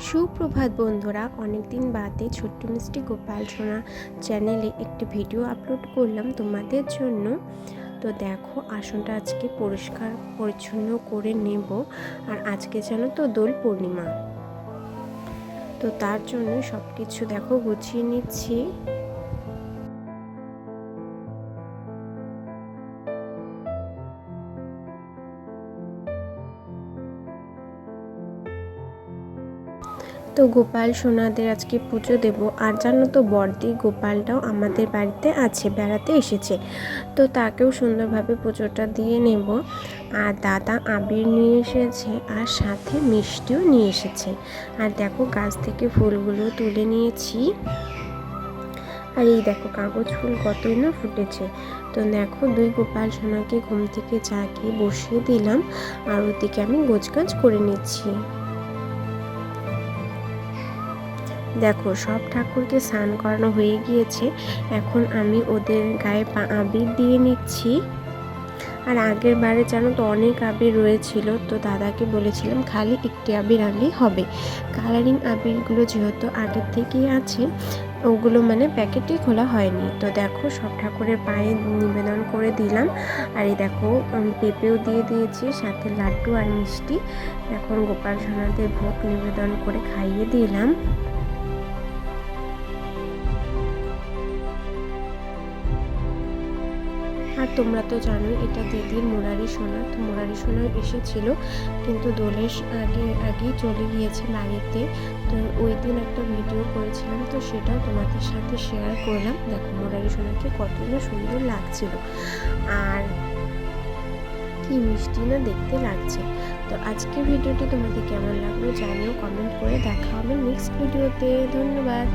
সুপ্রভাত বন্ধুরা, অনেকদিন বাদে ছোট্ট মিষ্টি গোপাল সোনা চ্যানেলে একটি ভিডিও আপলোড করলাম তোমাদের জন্য। তো দেখো, আসনটা আজকে পরিষ্কার পরিচ্ছন্ন করে নেব। আর আজকে জানো তো দোল পূর্ণিমা, তো তার জন্য সব কিছু দেখো গুছিয়ে নিচ্ছি। তো গোপাল সোনাদের আজকে পুজো দেব। আর জানো তো বড়দি গোপালটাও আমাদের বাড়িতে আছে, বেড়াতে এসেছে, তো তাকেও সুন্দরভাবে পুজোটা দিয়ে নেব। আর দাদা আবির নিয়ে এসেছে আর সাথে মিষ্টিও নিয়ে এসেছে। আর দেখো, গাছ থেকে ফুলগুলো তুলে নিয়েছি। আর এই দেখো, কাগজ ফুল কতই না ফুটেছে। তো দেখো, দুই গোপাল সোনাকে ঘুম থেকে জাগিয়ে বসিয়ে দিলাম। আর ওদিকে আমি গোছগাছ করে নিচ্ছি। দেখো, সব ঠাকুরকে স্নান করানো হয়ে গিয়েছে। এখন আমি ওদের গায়ে আবির দিয়ে নিচ্ছি। আর আগের বারে জানো তো অনেক আবির রয়েছিল, তো দাদাকে বলেছিলাম খালি একটি আবির আনলেই হবে। কালারিং আবিরগুলো যেহেতু আগের থেকেই আছে, ওগুলো মানে প্যাকেটই খোলা হয়নি। তো দেখো, সব ঠাকুরের পায়ে নিবেদন করে দিলাম। আর এই দেখো, পেঁপেও দিয়ে দিয়েছি, সাথে লাড্ডু আর মিষ্টি। এখন গোপাল সোনাদের ভোগ নিবেদন করে খাইয়ে দিলাম। আর তোমরা তো জানোই এটা দিদির মুরারি সোনা। তো মুরারি সোনা এসেছিল, কিন্তু দোলের আগেই চলে গিয়েছে বাড়িতে। তো ওই দিন একটা ভিডিও করেছিলাম, তো সেটাও তোমাদের সাথে শেয়ার করলাম। দেখো, মুরারি সোনাকে কতই না সুন্দর লাগছিল, আর কি মিষ্টি না দেখতে লাগছে। তো আজকের ভিডিওটি তোমাদের কেমন লাগলো জানিও, কমেন্ট করে। দেখা হবে নেক্সট ভিডিওতে। ধন্যবাদ।